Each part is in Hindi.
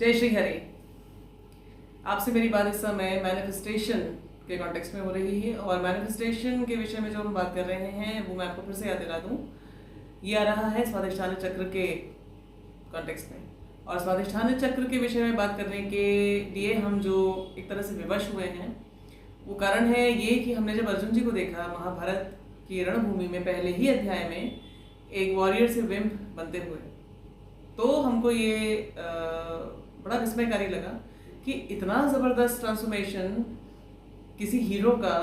जय श्री हरि। आपसे मेरी बात इस समय मैनिफेस्टेशन के कॉन्टेक्स्ट में हो रही है और मैनिफेस्टेशन के विषय में जो हम बात कर रहे हैं वो मैं आपको फिर से याद दिला दूं। ये आ रहा है स्वाधिष्ठान चक्र के कॉन्टेक्स्ट में, और स्वाधिष्ठान चक्र के विषय में बात करने के लिए हम जो एक तरह से विवश हुए हैं वो कारण है ये कि हमने जब अर्जुन जी को देखा महाभारत की रणभूमि में पहले ही अध्याय में एक वॉरियर से विम्प बनते हुए, तो हमको ये बड़ा विस्मयकारी लगा कि इतना ज़बरदस्त ट्रांसफॉर्मेशन किसी हीरो का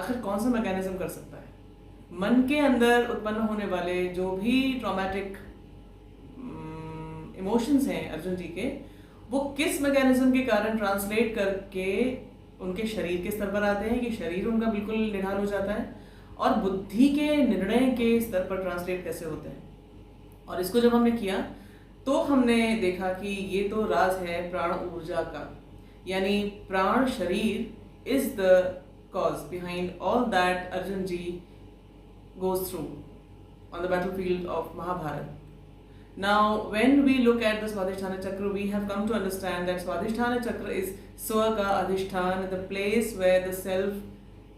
आखिर कौन सा मैकेनिज्म कर सकता है। मन के अंदर उत्पन्न होने वाले जो भी ट्रॉमेटिक इमोशंस हैं अर्जुन जी के, वो किस मैकेनिज्म के कारण ट्रांसलेट करके उनके शरीर के स्तर पर आते हैं कि शरीर उनका बिल्कुल निढाल हो जाता है, और बुद्धि के निर्णय के स्तर पर ट्रांसलेट कैसे होते हैं। और इसको जब हमने किया तो हमने देखा कि ये तो राज है प्राण ऊर्जा का, यानी प्राण शरीर is the cause behind all that Arjun ji goes through on the battlefield of Mahabharata. Now, when we look at the Swadhisthana Chakra, we have come to understand that Swadhisthana Chakra is Swaga Adhishthana, the place where the self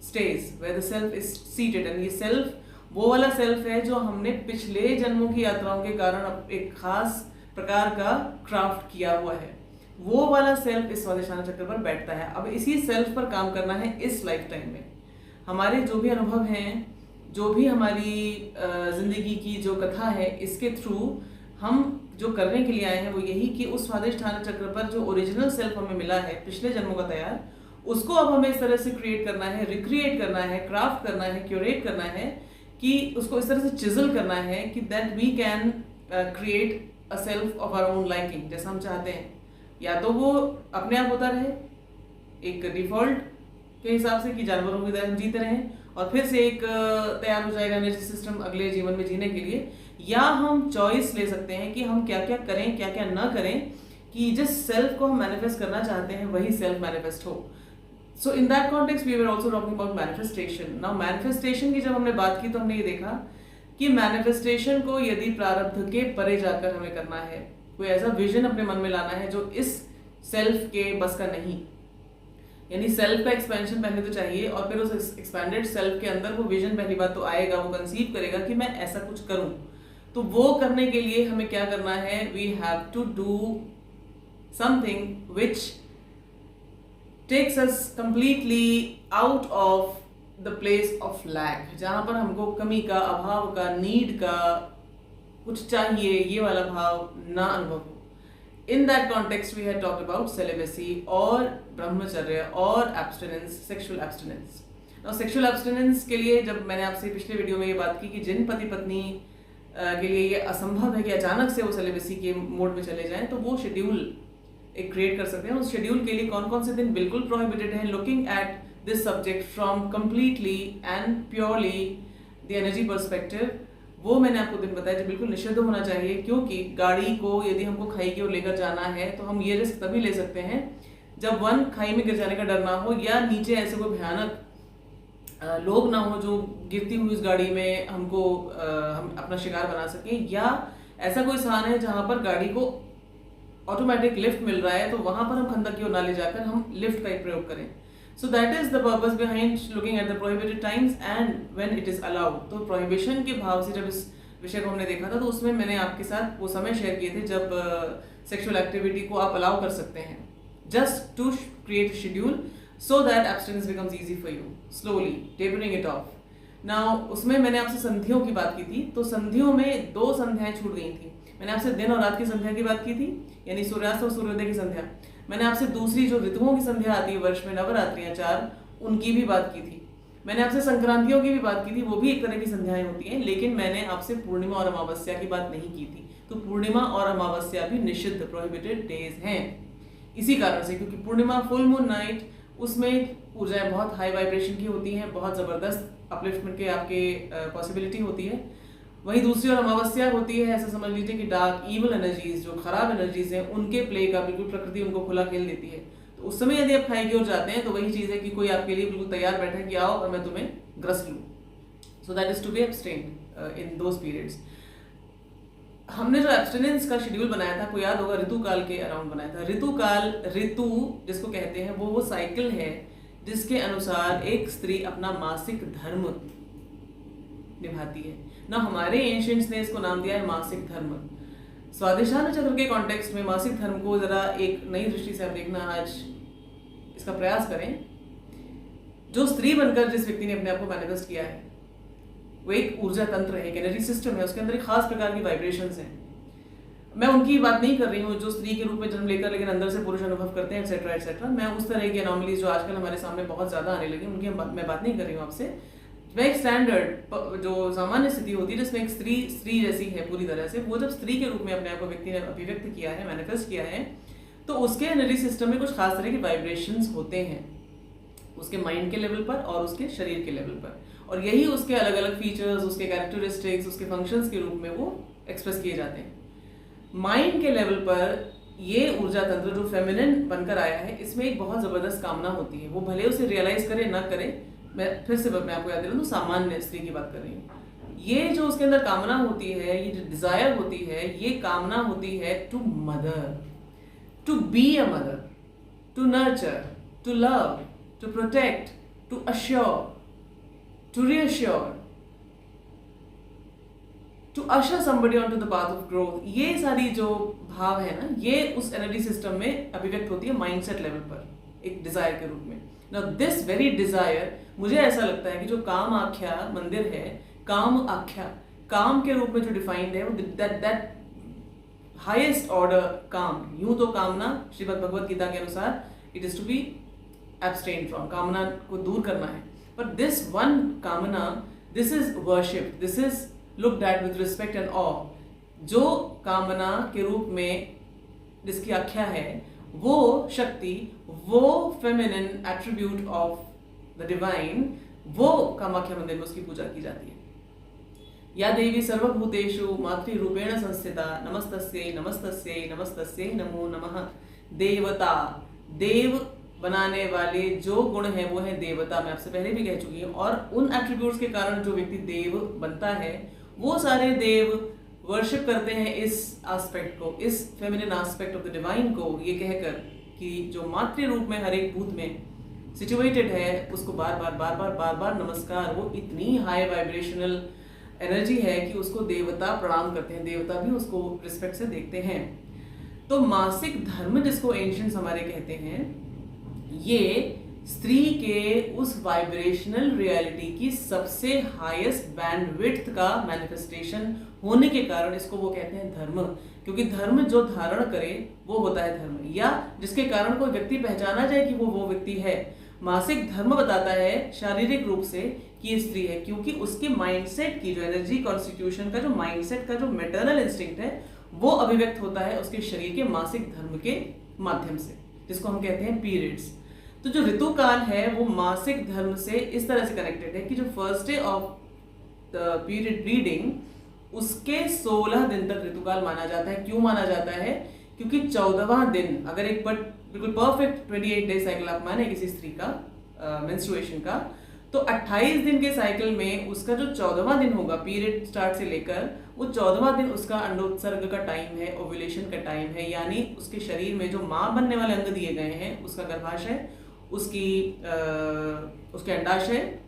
stays, where the self is seated. And ये self वो वाला self है जो हमने पिछले जन्मों की यात्राओं के कारण एक खास प्रकार का क्राफ्ट किया हुआ है, वो वाला सेल्फ इस स्वाधिष्ठान चक्र पर बैठता है। अब इसी सेल्फ पर काम करना है इस लाइफ टाइम में। हमारे जो भी अनुभव हैं, जो भी हमारी जिंदगी की जो कथा है, इसके थ्रू हम जो करने के लिए आए हैं वो यही कि उस स्वाधिष्ठान चक्र पर जो ओरिजिनल सेल्फ हमें मिला है पिछले जन्मों का तैयार, उसको अब हमें इस तरह से क्रिएट करना है, रिक्रिएट करना है, क्राफ्ट करना है, क्यूरेट करना है कि उसको इस तरह से चिजल करना है कि that we can create a self of our own liking, जैसा हम चाहते हैं। या तो वो अपने आप होता रहे एक डिफॉल्ट के हिसाब से कि जानवरों की तरह हम जीते रहें, और फिर से एक तैयार हो जाएगा एनर्जी सिस्टम अगले जीवन में जीने के लिए, या हम चॉइस ले सकते हैं कि हम क्या क्या करें क्या क्या ना करें कि जिस सेल्फ को हम मैनिफेस्ट करना चाहते हैं वही सेल्फ मैनिफेस्ट हो। So in that context we were also talking about manifestation. Now manifestation की जब हमने बात की तो हमने ये देखा कि मैनिफेस्टेशन को यदि प्रारब्ध के परे जाकर हमें करना है, कोई ऐसा विजन अपने मन में लाना है जो इस सेल्फ के बस का नहीं, यानी सेल्फ का एक्सपेंशन पहले तो चाहिए और फिर उस एक्सपेंडेड सेल्फ के अंदर वो विजन पहली बात तो आएगा, वो कंसीव करेगा कि मैं ऐसा कुछ करूं। तो वो करने के लिए हमें क्या करना है, we have to do something which takes us completely out of the place of lack, जहां पर हमको कमी का, अभाव का, नीड का, कुछ चाहिए ये वाला भाव ना अनुभव हो। In that context, we had talked about celibacy और ब्रह्मचर्य और abstinence, sexual abstinence. Now, sexual abstinence के लिए जब मैंने आपसे पिछले वीडियो में ये बात की कि जिन पति पत्नी के लिए ये असंभव है कि अचानक से वो celibacy के मोड में चले जाएं, तो वो शेड्यूल एक क्रिएट कर सकते हैं। उस शेड्यूल के लिए कौन कौन से दिन बिल्कुल प्रोहिबिटेड हैं, looking at this subject from completely and purely the energy perspective, वो मैंने आपको दिन बताया जो बिल्कुल निषिद्ध होना चाहिए। क्योंकि गाड़ी को यदि हमको खाई की ओर लेकर जाना है तो हम ये रिस्क तभी ले सकते हैं जब वन खाई में गिर जाने का डर ना हो, या नीचे ऐसे कोई भयानक लोग ना हो जो गिरती हुई उस गाड़ी में हमको हम अपना शिकार बना सकें, या ऐसा कोई स्थान है जहां पर गाड़ी को ऑटोमेटिक लिफ्ट मिल रहा है तो वहां पर हम खंदक की ओर ना ले जाकर हम लिफ्ट का एक प्रयोग करें। So that is the purpose behind looking at the prohibited times and when it is allowed. तो prohibition के भाव से जब इस विषय को हमने देखा था तो उसमें मैंने आपके साथ वो समय शेयर किए थे जब सेक्सुअल एक्टिविटी को आप अलाउ कर सकते हैं, just to create a schedule so that abstinence becomes easy for you, slowly tapering it off. Now उसमें मैंने आपसे संधियों की बात की थी, तो संधियों में 2 संध्याएं छूट गई थी। मैंने आपसे दिन और रात की संध्या की बात की थी, यानी सूर्यास्त और सूर्योदय की संध्या। मैंने आपसे दूसरी जो ऋतुओं की संध्या आती है वर्ष में, नवरात्रियां 4, उनकी भी बात की थी। मैंने आपसे संक्रांतियों की भी बात की थी, वो भी एक तरह की संध्याएं होती हैं, लेकिन मैंने आपसे पूर्णिमा और अमावस्या की बात नहीं की थी। तो पूर्णिमा और अमावस्या भी निषिद्ध प्रोहिबिटेड डेज हैं इसी कारण से, क्योंकि पूर्णिमा फुल मून नाइट, उसमें ऊर्जाएं बहुत हाई वाइब्रेशन की होती हैं, बहुत ज़बरदस्त अपलिफ्टमेंट के आपके पॉसिबिलिटी होती है। वहीं दूसरी ओर अमावस्या होती है, ऐसा समझ लीजिए कि डार्क इवल एनर्जीज, जो खराब एनर्जीज हैं, उनके प्ले का बिल्कुल प्रकृति उनको खुला खेल देती है। तो उस समय यदि आप खाई की ओर जाते हैं तो वही चीज़ है कि कोई आपके लिए बिल्कुल तैयार बैठा है कि आओ और मैं तुम्हें ग्रस लूँ। So that is to be abstained in those periods. हमने जो एब्स्टिनेंस का शेड्यूल बनाया था, आपको याद होगा, ऋतुकाल के अराउंड बनाया था। ऋतुकाल, ऋतु जिसको कहते हैं, वो साइकिल है जिसके अनुसार एक स्त्री अपना मासिक धर्म निभाती है ना। हमारे एंशियंट्स ने इसको नाम दिया है मासिक धर्म। स्वादिष्ठान चक्र के कॉन्टेक्स्ट में मासिक धर्म को जरा एक नई दृष्टि से आप देखना आज इसका प्रयास करें। जो स्त्री बनकर जिस व्यक्ति ने अपने आप को मैनिफेस्ट किया है, वो एक ऊर्जा तंत्र है, एक एनर्जी सिस्टम है, उसके अंदर एक खास प्रकार की वाइब्रेशंस हैं। मैं उनकी बात नहीं कर रही हूँ जो स्त्री के रूप में जन्म लेकर लेकिन अंदर से पुरुष अनुभव करते हैं, एक्सेट्रा एक्सेट्रा। मैं उस तरह की एनॉमलीज जो आजकल हमारे सामने बहुत ज्यादा आने लगी, उनकी मैं बात नहीं कर रही हूँ आपसे। मैं एक स्टैंडर्ड जो सामान्य स्थिति होती है जिसमें एक स्त्री जैसी है पूरी तरह से, वो जब स्त्री के रूप में अपने आप को व्यक्ति ने अभिव्यक्त किया है, मैनिफेस्ट किया है, तो उसके एनर्जी सिस्टम में कुछ खास तरह के वाइब्रेशंस होते हैं, उसके माइंड के लेवल पर और उसके शरीर के लेवल पर। और यही उसके अलग अलग फीचर्स, उसके कैरेक्टरिस्टिक्स, उसके फंक्शंस के रूप में वो एक्सप्रेस किए जाते हैं। माइंड के लेवल पर ये ऊर्जा तंत्र जो फेमिनिन बनकर आया है, इसमें एक बहुत जबरदस्त कामना होती है। वो भले उसे रियलाइज करे ना करे, मैं फिर से मैं आपको याद दिला दूं, सामान्य स्त्री की बात कर रही हूँ। ये जो उसके अंदर कामना होती है, ये जो डिजायर होती है, ये कामना होती है to mother, to be a mother, to nurture, to love, to protect, to assure, to reassure, to usher somebody on to the path of growth. ये सारी जो भाव है ना, ये उस एनर्जी सिस्टम में अभिव्यक्त होती है माइंडसेट लेवल पर, एक डिजायर के रूप में। नाउ दिस वेरी डिजायर, मुझे ऐसा लगता है कि जो काम आख्या मंदिर है, काम आख्या, काम के रूप में जो डिफाइंड है, वो दैट हाईएस्ट ऑर्डर काम। यूं तो कामना श्रीमद् भगवद गीता के अनुसार it is to be abstain from, कामना को दूर करना है। बट दिस वन कामना, this is worship, this is looked at with respect and awe। जो कामना के रूप में जिसकी आख्या है, वो शक्ति, वो feminine attribute of the divine, वो कामाख्या मंदिर में उसकी पूजा की जाती है। या देवी सर्वभूतेषु मातृरूपेण संस्थिता, नमस्तस्यै नमस्तस्यै नमस्तस्यै नमो नमः। देवता, देव बनाने वाले जो गुण हैं वो है देवता। मैं आपसे पहले भी कह चुकी हूँ। और उन एट्रीब्यूट्स के कारण जो व्यक्ति देव बनता है, वो सारे देव वर्शिप करते हैं इस एस्पेक्ट को, इस feminine aspect of the divine को, ये कहकर कि जो मातृ रूप में हर एक भूत में सिचुएटेड है, उसको बार बार बार बार बार बार नमस्कार। वो इतनी हाई वाइब्रेशनल एनर्जी है कि उसको देवता प्रणाम करते हैं, देवता भी उसको रिस्पेक्ट से देखते हैं। तो मासिक धर्म जिसको एंशिएंट्स हमारे कहते हैं, ये स्त्री के उस वाइब्रेशनल रियलिटी की सबसे हाईएस्ट बैंडविड्थ का मैनिफेस्टेशन होने के कारण इसको वो कहते हैं धर्म। क्योंकि धर्म जो धारण करे वो होता है धर्म, या जिसके कारण कोई व्यक्ति पहचाना जाए कि वो व्यक्ति है। मासिक धर्म बताता है शारीरिक रूप से कि ये स्त्री है, क्योंकि उसके माइंडसेट की जो एनर्जी कॉन्स्टिट्यूशन का, जो माइंडसेट का जो मैटरनल इंस्टिंक्ट है, वो अभिव्यक्त होता है उसके शरीर के मासिक धर्म के माध्यम से, जिसको हम कहते हैं पीरियड्स। तो जो ऋतुकाल है वो मासिक धर्म से इस तरह से कनेक्टेड है कि जो first day of the period reading, उसके 16 दिन तक ऋतुकाल माना जाता है। क्यों माना जाता है? क्योंकि 14वां दिन, अगर एक बिल्कुल परफेक्ट 28 डे साइकिल आप माने किसी स्त्री का मेंस्ट्रुएशन का, तो 28 दिन के साइकिल में उसका जो 14वां दिन होगा पीरियड स्टार्ट से लेकर, वो 14वां दिन उसका अंडोत्सर्ग का टाइम है, ओव्यूलेशन का टाइम है। यानी उसके शरीर में जो माँ बनने वाले अंग दिए गए हैं, उसका गर्भाशय, उसके अंडाशय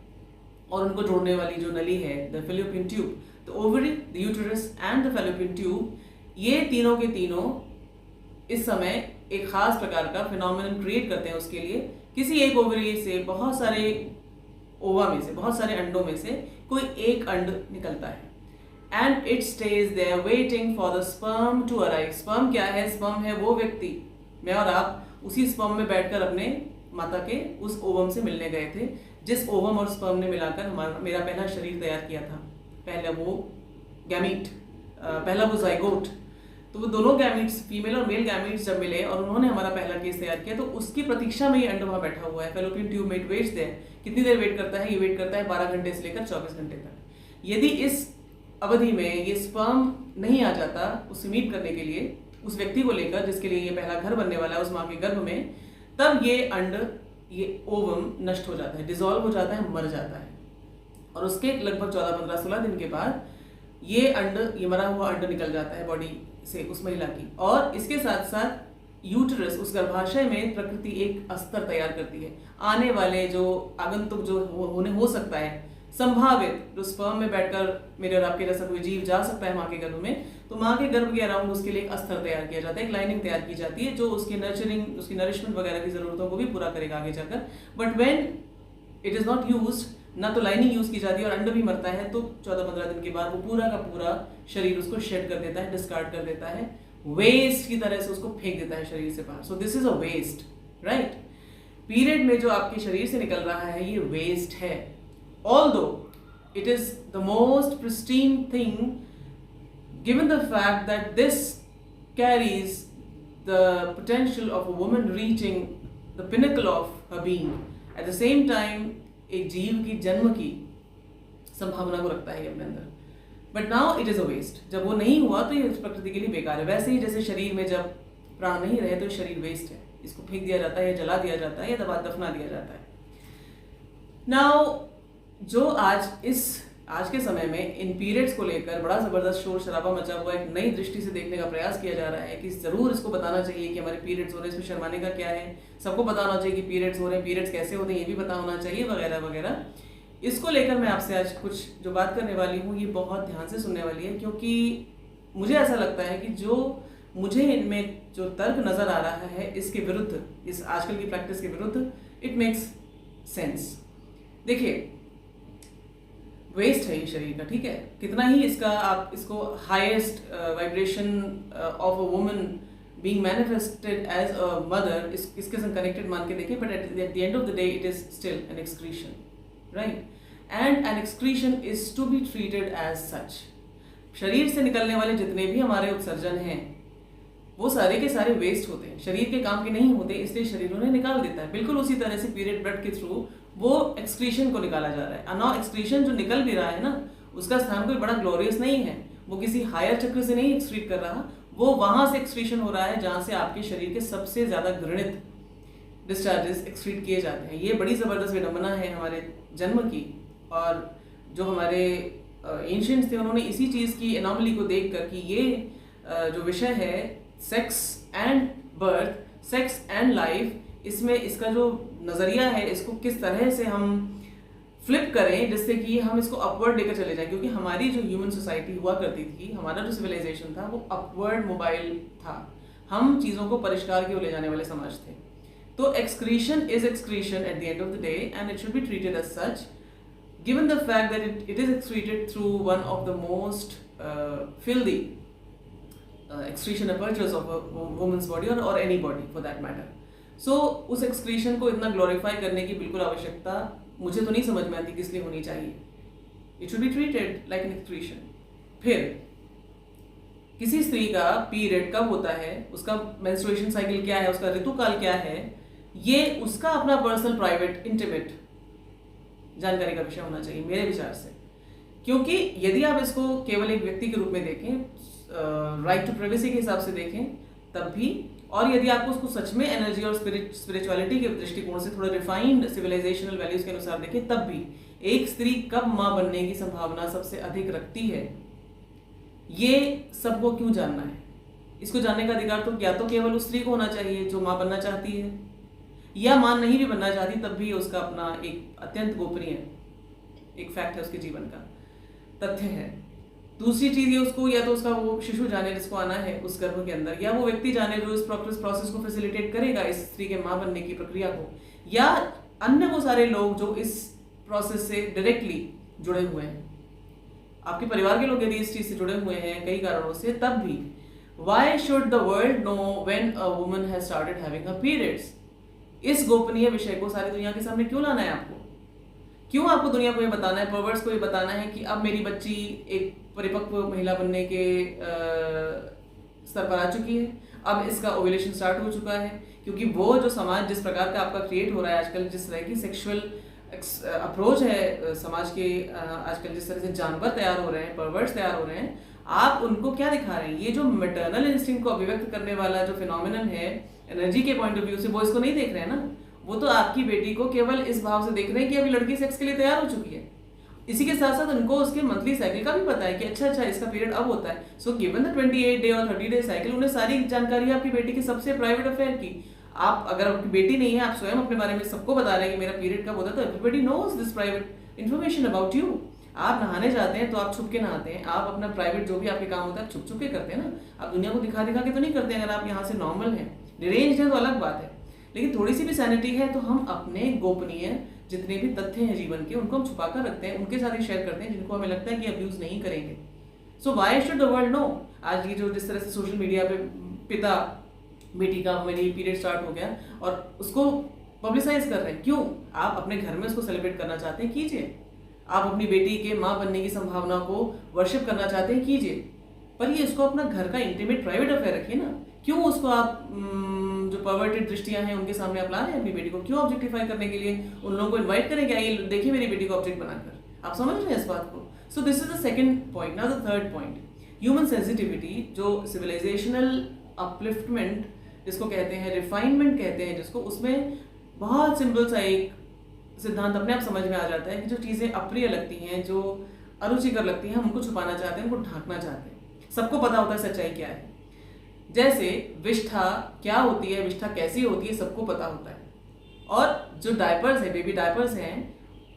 और उनको जोड़ने वाली जो नली है, the fallopian tube, the ovary, the uterus and the fallopian tube, ये तीनों के तीनों इस समय एक खास प्रकार का फिनोमेनन क्रिएट करते हैं उसके लिए। किसी एक ओवरी से, बहुत सारे ओवा में से, बहुत सारे अंडों में से कोई एक अंड निकलता है, and it stays there waiting for the sperm to arrive. Sperm क्या है? स्पर्म है वो व्यक्ति, मैं और आप उसी स्पर्म में बैठकर अपने माता के उस ओवम से मिलने गए थे, जिस ओवम और स्पर्म ने मिलाकर मेरा पहला शरीर तैयार किया था। पहला वो गैमीट, पहला वो जाइगोट। तो वो दोनों गैमीट्स, फीमेल और मेल गैमीट्स जब मिले और उन्होंने हमारा पहला केस तैयार किया, तो उसकी प्रतीक्षा में ये अंड वहाँ बैठा हुआ है, फैलोपियन ट्यूब में। It waits there. कितनी देर वेट करता है? ये वेट करता है 12 घंटे से लेकर 24 घंटे तक। यदि इस अवधि में ये स्पर्म नहीं आ जाता उसे मीट करने के लिए, उस व्यक्ति को लेकर जिसके लिए ये पहला घर बनने वाला है उस माँ के गर्भ में, तब ये अंड, ये ओवम नष्ट हो जाता है, डिसॉल्व हो जाता है, मर जाता है। और उसके लगभग 14, 15, 16 दिन के बाद ये अंड, ये मरा हुआ अंड निकल जाता है बॉडी से उस महिला की। और इसके साथ साथ यूटरस, उस गर्भाशय में प्रकृति एक अस्तर तैयार करती है। आने वाले जो आगंतुक जो होने हो सकता है संभावित, जो स्पर्म में बैठकर मेरे और आपके जैसा कोई जीव जा सकता है माँ के गर्भ में, तो माँ के गर्भ के अराउंड उसके लिए एक अस्तर तैयार किया जाता है, एक लाइनिंग तैयार की जाती है जो उसकी नर्चरिंग, उसकी नरिशमेंट वगैरह की जरूरतों को भी पूरा करेगा आगे जाकर। But when it is not used, ना तो लाइनिंग यूज की जाती है और अंड भी मरता है, तो 14-15 दिन के बाद वो पूरा का पूरा शरीर उसको शेड कर देता है, डिस्कार्ड कर देता है, वेस्ट की तरह से उसको फेंक देता है शरीर से बाहर। So this is a waste, right. Period में जो आपके शरीर से निकल रहा है ये वेस्ट है, although it is the most pristine thing given the fact that this carries the potential of a woman reaching the pinnacle of her being, at the same time एक जीव की जन्म की संभावना को रखता है अपने अंदर। But now it is a waste, जब वो नहीं हुआ तो ये प्रकृति के लिए बेकार है। वैसे ही जैसे शरीर में जब प्राण नहीं रहे तो शरीर वेस्ट है, इसको फेंक दिया जाता है या जला दिया जाता है या दफना दिया जाता है। नाउ जो आज के समय में इन पीरियड्स को लेकर बड़ा ज़बरदस्त शोर शराबा मचा हुआ, एक नई दृष्टि से देखने का प्रयास किया जा रहा है कि ज़रूर इसको बताना चाहिए कि हमारे पीरियड्स हो रहे हैं, इसमें शर्माने का क्या है, सबको बताना चाहिए कि पीरियड्स हो रहे हैं, पीरियड्स कैसे होते हैं ये भी पता होना चाहिए, वगैरह वगैरह। इसको लेकर मैं आपसे आज कुछ जो बात करने वाली हूँ ये बहुत ध्यान से सुनने वाली है, क्योंकि मुझे ऐसा लगता है कि जो मुझे इनमें जो तर्क नज़र आ रहा है इसके विरुद्ध, इस आजकल की प्रैक्टिस के विरुद्ध, इट मेक्स सेंस। देखिए, वेस्ट है ये शरीर का, ठीक है, कितना ही इसका आप इसको highest vibration of a woman being manifested as a mother इसके संग कनेक्टेड मान के देखें, but at the end of the day it is still an excretion, right, and an excretion is to be treated as such. शरीर से निकलने वाले जितने भी हमारे उत्सर्जन हैं वो सारे के सारे वेस्ट होते हैं, शरीर के काम के नहीं होते, इसलिए शरीर उन्हें निकाल देता है। बिल्कुल उसी तरह से पीरियड ब्लड के थ्रू वो एक्सक्रीशन को निकाला जा रहा है। नाउ एक्सक्रीशन जो निकल भी रहा है ना, उसका स्थान कोई बड़ा ग्लोरियस नहीं है, वो किसी हायर चक्र से नहीं एक्सक्रीट कर रहा, वो वहां से एक्सक्रीशन हो रहा है जहां से आपके शरीर के सबसे ज्यादा घृणित डिस्चार्जेस एक्सक्रीट किए जाते हैं। ये बड़ी जबरदस्त विडंबना है हमारे जन्म की, और जो हमारे एंशिएंट्स थे उन्होंने इसी चीज की एनॉमली को देख कर कि ये जो विषय है sex and birth, sex and life, इसमें इसका जो नज़रिया है इसको किस तरह से हम फ्लिप करें जिससे कि हम इसको अपवर्ड लेकर चले जाएं, क्योंकि हमारी जो ह्यूमन सोसाइटी हुआ करती थी, हमारा जो सिविलाइजेशन था वो अपवर्ड मोबाइल था, हम चीज़ों को परिष्कार की ओर ले जाने वाले समाज थे। तो excretion is excretion at the end of the day and it should be treated as such, given the fact that it is excreted through one of the most filthy excretion apertures of a woman's body or any body for that matter. So उस excretion को इतना glorify करने की बिल्कुल आवश्यकता मुझे तो नहीं समझ में आती किस लिए होनी चाहिए। It should be treated like an excretion. फिर किसी स्त्री का पीरियड कब होता है, उसका मेंस्ट्रुएशन साइकिल क्या है, उसका ऋतुकाल क्या है, ये उसका अपना पर्सनल प्राइवेट इंटीमेट जानकारी का विषय होना चाहिए मेरे विचार से। क्योंकि यदि आप इसको केवल एक व्यक्ति के रूप में देखें, राइट टू प्राइवेसी के हिसाब से देखें तब भी, और यदि आपको उसको सच में एनर्जी और स्पिरिचुअलिटी के दृष्टिकोण से थोड़ा रिफाइंड सिविलाइजेशनल वैल्यूज के अनुसार देखें तब भी, एक स्त्री कब माँ बनने की संभावना सबसे अधिक रखती है, ये सबको क्यों जानना है? इसको जानने का अधिकार तो या तो केवल उस स्त्री को होना चाहिए जो माँ बनना चाहती है, या मां नहीं भी बनना चाहती तब भी उसका अपना एक अत्यंत गोपनीय एक फैक्ट है, उसके जीवन का तथ्य है। दूसरी चीज ये, उसको या तो उसका वो शिशु जाने जिसको आना है उस गर्भ के अंदर, या वो व्यक्ति जाने जो इस प्रोसेस को फैसिलिटेट करेगा इस स्त्री के मां बनने की प्रक्रिया को, या अन्य वो सारे लोग जो इस प्रोसेस से डायरेक्टली जुड़े हुए हैं, आपके परिवार के लोग यदि इस चीज से जुड़े हुए हैं कई कारणों से, तब भी Y should the world know when a woman has started having her periods? इस गोपनीय विषय को सारी दुनिया के सामने क्यों लाना है आपको? क्यों आपको दुनिया को ये बताना है, पर्वर्ट्स को ये बताना है कि अब मेरी बच्ची एक परिपक्व महिला बनने के स्तर पर आ चुकी है, अब इसका ओव्यूलेशन स्टार्ट हो चुका है? क्योंकि वो जो समाज जिस प्रकार का आपका क्रिएट हो रहा है आजकल, जिस तरह की सेक्सुअल अप्रोच है समाज के, आजकल जिस तरह से जानवर तैयार हो रहे हैं, पर्वर्ट्स तैयार हो रहे हैं, आप उनको क्या दिखा रहे हैं? ये जो मैटरनल इंस्टिंक्ट को अभिव्यक्त करने वाला जो फिनोमिनन है एनर्जी के पॉइंट ऑफ व्यू से, वो इसको नहीं देख रहे हैं ना। वो तो आपकी बेटी को केवल इस भाव से देख रहे हैं कि अभी लड़की सेक्स के लिए तैयार हो चुकी है, इसी के साथ साथ उनको उसके मंथली साइकिल का भी पता है कि अच्छा इसका पीरियड अब होता है। सो गिवन द 28 डे और 30 डे साइकिल, उन्हें सारी जानकारी आपकी बेटी की सबसे प्राइवेट अफेयर की। आप अगर आपकी बेटी नहीं है, आप स्वयं अपने बारे में सबको बता रहे हैं कि मेरा पीरियड कब होता है, तो everybody knows this private information about you. आप नहाने जाते हैं तो आप छुप के नहाते हैं, आप अपना प्राइवेट जो भी आपके काम होता है आप छुप छुप के करते हैं ना, आप दुनिया को दिखा दिखा के तो नहीं करते हैं। अगर आप यहाँ से नॉर्मल हैं, डिरेंज्ड हैं तो अलग बात है, लेकिन थोड़ी सी भी सैनिटी है तो हम अपने गोपनीय जितने भी तथ्य हैं जीवन के, उनको हम छुपा कर रखते हैं, उनके साथ ही शेयर करते हैं जिनको हमें लगता है कि अब्यूज नहीं करेंगे। So why should the world know? आज ये जो जिस तरह से सोशल मीडिया पे पिता बेटी का मेरी पीरियड स्टार्ट हो गया और उसको पब्लिसाइज कर रहे हैं, क्यों? आप अपने घर में उसको सेलिब्रेट करना चाहते हैं, कीजिए। आप अपनी बेटी के माँ बनने की संभावना को वर्शिप करना चाहते हैं, कीजिए, पर ये इसको अपना घर का इंटीमेट प्राइवेट अफेयर रखिए ना। क्यों उसको आप जो परवर्टेड दृष्टियां हैं उनके सामने आप ला रहे हैं अपनी बेटी को? क्यों ऑब्जेक्टिफाई करने के लिए उन लोगों को इन्वाइट करें कि आइए देखिए मेरी बेटी को ऑब्जेक्ट बनाकर? आप समझ रहे हैं इस बात को? सो this is the second point. Now the third point, human sensitivity, जो सिविलाइजेशनल अपलिफ्टमेंट जिसको कहते हैं, रिफाइनमेंट कहते हैं जिसको, उसमें बहुत सिंपल सा एक सिद्धांत अपने आप समझ में आ जाता है कि जो चीज़ें अप्रिय लगती हैं, जो अरुचिकर लगती हैं, हम उनको छुपाना चाहते हैं, उनको ढांकना चाहते हैं। सबको पता होता है सच्चाई क्या है। जैसे विष्ठा क्या होती है, विष्ठा कैसी होती है, सबको पता होता है। और जो डायपर्स हैं, बेबी डायपर्स हैं,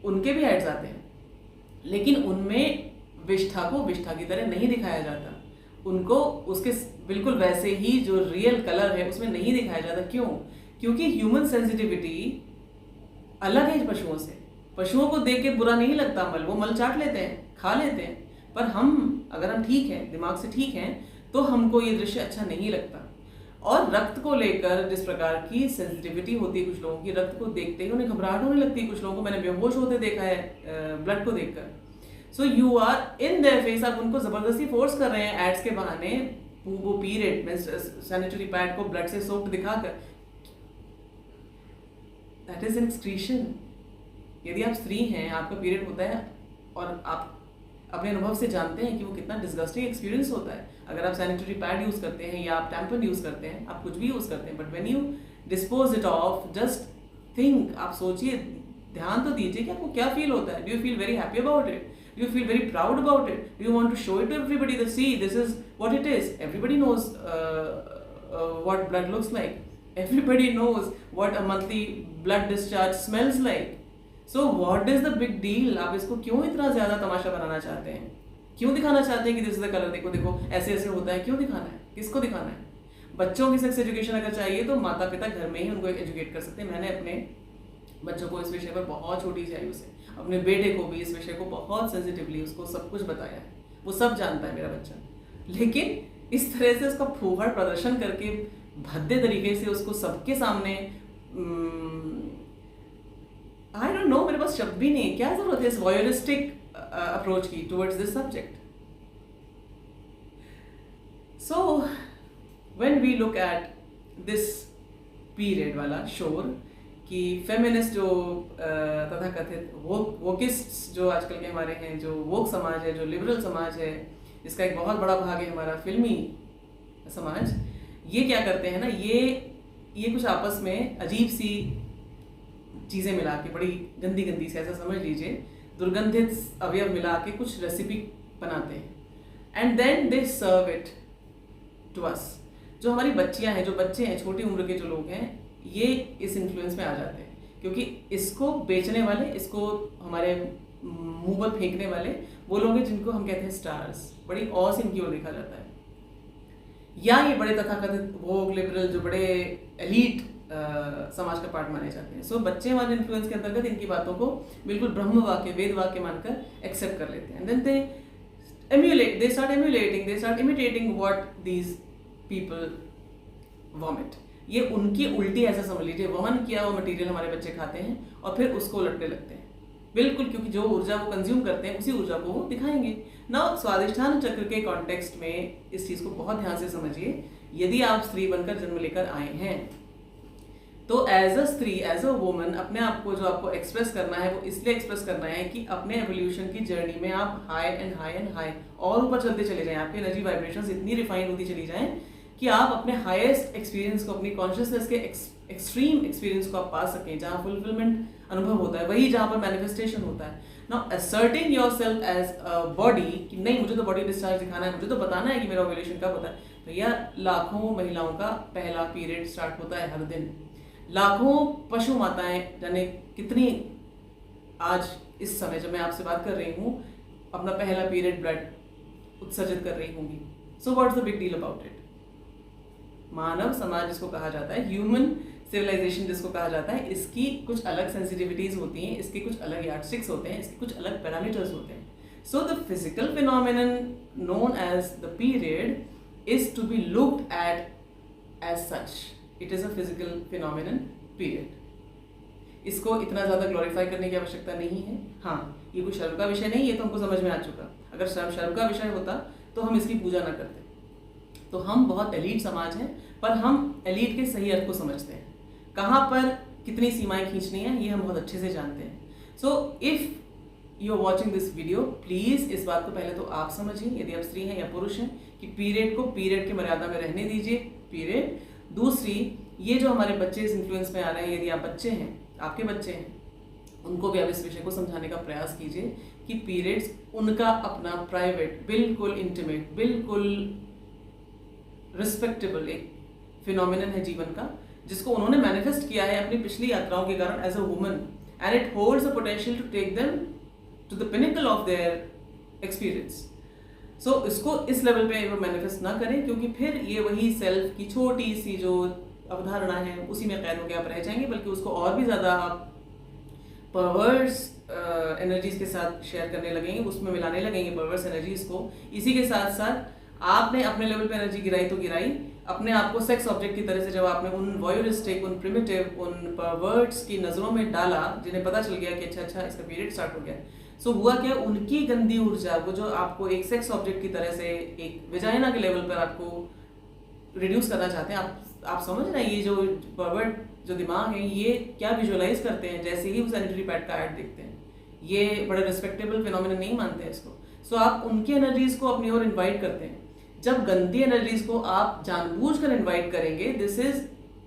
उनके भी एड्स आते हैं, लेकिन उनमें विष्ठा को विष्ठा की तरह नहीं दिखाया जाता, उनको उसके बिल्कुल वैसे ही जो रियल कलर है उसमें नहीं दिखाया जाता। क्यों? क्योंकि ह्यूमन सेंसिटिविटी अलग है पशुओं से। पशुओं को देख के बुरा नहीं लगता मल, वो मल चाट लेते हैं, खा लेते हैं, पर हम अगर हम ठीक हैं, दिमाग से ठीक हैं, तो हमको ये दृश्य अच्छा नहीं लगता। और रक्त को लेकर जिस प्रकार की सेंसिटिविटी होती है कुछ लोगों की, रक्त को देखते ही उन्हें घबराहट होने लगती है, कुछ लोगों को मैंने बेहोश होते देखा है ब्लड को देखकर। So you are in their face, आप उनको जबरदस्ती फोर्स कर रहे हैं एड्स के बहाने, वो पीरियड में सैनिटरी पैड को ब्लड से सोक्ड दिखाकर। That is an excretion. यदि आप स्त्री हैं, आपका पीरियड होता है और आप अपने अनुभव से जानते हैं कि वो कितना डिस्गस्टिंग एक्सपीरियंस होता है। अगर आप सैनिटरी पैड यूज करते हैं या आप टैम्पन यूज करते हैं, आप कुछ भी यूज करते हैं, but when you dispose it of, just think, आप सोचिए, ध्यान तो दीजिए कि आपको क्या फील होता है। Do you feel very happy about it? Do you feel very proud about it? Do you want to show it to everybody that see this is what it is? Everybody knows what blood looks like. Everybody knows what a monthly blood discharge smells like. So what is the big deal? आप इसको क्यों इतना ज़्यादा तमाशा बनाना चाहते हैं? क्यों दिखाना चाहते हैं कि दिस इज द कलर, देखो देखो ऐसे ऐसे होता है? क्यों दिखाना है? किसको दिखाना है? बच्चों की सेक्स एजुकेशन अगर चाहिए तो माता पिता घर में ही उनको एजुकेट कर सकते हैं। मैंने अपने बच्चों को इस विषय पर बहुत छोटी सी आयु से, अपने बेटे को भी इस विषय को बहुत सेंसिटिवली उसको सब कुछ बताया है। वो सब जानता है मेरा बच्चा, लेकिन इस तरह से उसका फूहड़ प्रदर्शन करके भद्दे तरीके से उसको सबके सामने, आई डोंट नो, मेरे पास शब्द भी नहीं है, क्या जरूरत है इस वॉयरिस्टिक अप्रोच की towards this subject. So when we look at this period वाला शोर कि फेमिनिस्ट जो तथाकथित वोकिस्ट जो आजकल के हमारे हैं, जो वोक समाज है, जो लिबरल समाज है, जिसका एक बहुत बड़ा भाग है हमारा फिल्मी समाज, ये क्या करते हैं ना, ये कुछ आपस में अजीब सी चीज़ें मिला के, बड़ी गंदी गंदी से, ऐसा समझ लीजिए, दुर्गंधित अवयव मिला के कुछ रेसिपी बनाते हैं and then they serve it to us. जो हमारी बच्चियां हैं, जो बच्चे हैं, छोटी उम्र के जो लोग हैं, ये इस इन्फ्लुएंस में आ जाते हैं, क्योंकि इसको बेचने वाले, इसको हमारे मुंह पर फेंकने वाले वो लोग हैं जिनको हम कहते हैं स्टार्स। बड़ी औ से इनकी ओर देखा जाता है, या ये बड़े तथाकथित वोक लिबरल जो बड़े एलीट समाज का पार्ट माने जाते हैं। सो बच्चे हमारे इन्फ्लुएंस के अंतर्गत इनकी बातों को बिल्कुल ब्रह्म वाक्य, वेद वाक्य मानकर एक्सेप्ट कर लेते हैं। Then they emulate, they start emulating, they start imitating what these people vomit. ये उनकी उल्टी ऐसा समझ लीजिए, वमन किया हुआ मटेरियल हमारे बच्चे खाते हैं और फिर उसको उलटने लगते हैं, बिल्कुल, क्योंकि जो ऊर्जा वो कंज्यूम करते हैं उसी ऊर्जा को वो दिखाएंगे ना। स्वादिष्ठान चक्र के कॉन्टेक्स्ट में इस चीज़ को बहुत ध्यान से समझिए। यदि आप स्त्री बनकर जन्म लेकर आए हैं तो एज अ स्त्री, एज अ वुमन, अपने आप को जो आपको एक्सप्रेस करना है वो इसलिए एक्सप्रेस करना है कि अपने एवोल्यूशन की जर्नी में आप high and high and high और ऊपर चलते चले जाएं, आपकी एनर्जी वाइब्रेशंस इतनी रिफाइन होती चली जाएं कि आप अपने हाईएस्ट एक्सपीरियंस को, अपनी कॉन्शियसनेस के एक्सट्रीम एक्सपीरियंस को आप पा सकें, जहाँ फुलफिलमेंट अनुभव होता है, वही जहाँ पर मैनिफेस्टेशन होता है। Now asserting yourself as a body कि नहीं मुझे तो बॉडी डिस्चार्ज दिखाना है, मुझे तो बताना है कि मेरा ओव्यूलेशन कब होता है। भैया लाखों महिलाओं का पहला पीरियड स्टार्ट होता है हर दिन। लाखों पशु माताएं जाने कितनी आज इस समय जब मैं आपसे बात कर रही हूँ अपना पहला पीरियड ब्लड उत्सर्जित कर रही होंगी। So what's the big deal about it? मानव समाज जिसको कहा जाता है, ह्यूमन सिविलाइजेशन जिसको कहा जाता है, इसकी कुछ अलग सेंसिटिविटीज होती हैं, इसके कुछ अलग यार्डस्टिक्स होते हैं, इसके कुछ अलग पैरामीटर्स होते हैं। So the physical phenomenon known as the period is to be looked at as such. It is a physical phenomenon period. इसको इतना ज़्यादा ग्लोरीफाई करने की आवश्यकता नहीं है। हाँ, ये कोई शर्म का विषय नहीं, ये तो हमको समझ में आ चुका। अगर शर्म का विषय होता तो हम इसकी पूजा ना करते। तो हम बहुत एलीट समाज हैं, पर हम एलीट के सही अर्थ को समझते हैं। कहाँ पर कितनी सीमाएं खींचनी है ये हम बहुत अच्छे से जानते हैं। So if you are watching this video, please इस बात को पहले तो आप समझिए, यदि आप स्त्री हैं या पुरुष हैं, कि पीरियड को पीरियड की मर्यादा में रहने दीजिए, पीरियड। दूसरी, ये जो हमारे बच्चे इस इन्फ्लुएंस में आ रहे हैं, यदि आप बच्चे हैं, आपके बच्चे हैं, उनको भी आप इस विषय को समझाने का प्रयास कीजिए कि पीरियड्स उनका अपना प्राइवेट, बिल्कुल इंटीमेट, बिल्कुल रिस्पेक्टेबल एक फिनोमिनन है जीवन का, जिसको उन्होंने मैनिफेस्ट किया है अपनी पिछली यात्राओं के कारण as a woman, and it holds the potential to take them to the pinnacle of their experience. So इसको इस लेवल पे वो मैनिफेस्ट ना करें, क्योंकि फिर ये वही सेल्फ की छोटी सी जो अवधारणा है उसी में कैद होकर आप रह जाएंगे, बल्कि उसको और भी ज़्यादा आप परवर्स एनर्जीज के साथ शेयर करने लगेंगे, उसमें मिलाने लगेंगे परवर्स एनर्जीज को। इसी के साथ साथ आपने अपने लेवल पे एनर्जी गिराई तो गिराई, अपने आप को सेक्स ऑब्जेक्ट की तरह से जब आपने उन वॉयरिस्टिक, उन प्रिमिटिव, उन परवर्ट्स की नज़रों में डाला, जिन्हें पता चल गया कि अच्छा इसका पीरियड स्टार्ट हो गया। सो हुआ क्या, उनकी गंदी ऊर्जा, वो जो आपको एक सेक्स ऑब्जेक्ट की तरह से एक विजाइना के लेवल पर आपको रिड्यूस करना चाहते हैं। आप समझ रहे हैं, ये जो परवर्ट जो दिमाग है ये क्या विजुअलाइज करते हैं जैसे ही वो सैनिटरी पैड का ऐड देखते हैं। ये बड़े रिस्पेक्टेबल फिनोमिनन नहीं मानते हैं इसको। सो आप उनकी एनर्जीज को अपनी ओर इन्वाइट करते हैं। जब गंदी एनर्जीज को आप जानबूझकर इनवाइट करेंगे, this is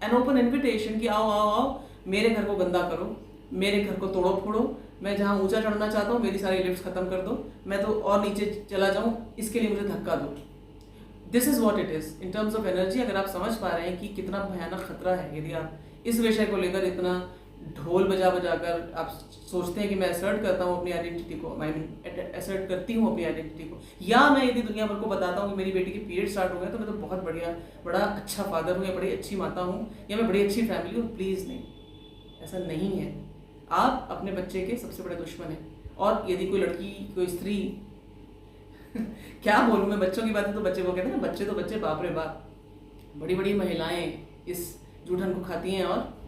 an open invitation कि आओ आओ आओ, मेरे घर को गंदा करो, मेरे घर को तोड़ो फोड़ो, मैं जहाँ ऊंचा चढ़ना चाहता हूँ मेरी सारी लिफ्ट खत्म कर दो, मैं तो और नीचे चला जाऊँ, इसके लिए मुझे धक्का दो। This is what it is in terms of energy. अगर आप समझ पा रहे हैं कि कितना भयानक खतरा है, यदि आप इस विषय को लेकर इतना ढोल बजा कर आप सोचते हैं कि मैं असर्ट करता हूँ अपनी आइडेंटिटी को, आई मीन असर्ट करती हूँ अपनी आइडेंटिटी को, या मैं यदि दुनिया भर को बताता हूँ कि मेरी बेटी की पीरियड स्टार्ट हो गया तो मैं तो बहुत बड़ा अच्छा फादर हूँ, या बड़ी अच्छी माता हूँ, या मैं बड़ी अच्छी फैमिली हूँ। प्लीज़ नहीं, ऐसा नहीं है। आप अपने बच्चे के सबसे बड़े दुश्मन हैं। और यदि कोई लड़की, कोई स्त्री क्या बोलूँ मैं, बच्चों की बातें तो बच्चे, वो कहते हैं ना, बच्चे तो बच्चे, बाप रे बाप, बड़ी बड़ी महिलाएं इस जूठन को खाती हैं और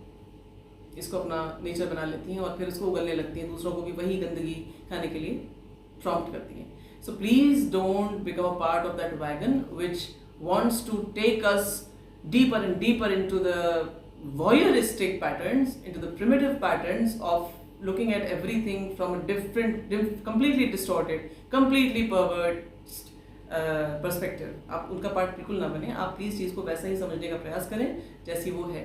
इसको अपना नेचर बना लेती हैं और फिर उसको उगलने लगती हैं, दूसरों को भी वही गंदगी खाने के लिए प्रॉम्प्ट करती हैं। So please don't become a part of that wagon which wants to take us deeper and deeper into the voyeuristic patterns, into the primitive patterns of looking at everything from a different, completely distorted, completely perverted perspective. आप उनका पार्ट बिल्कुल ना बने। आप प्लीज़ चीज़ को वैसा ही समझने का प्रयास करें जैसी वो है।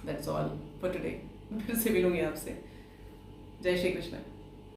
That's all for today. फिर से मिलूंगी आपसे। जय श्री कृष्ण।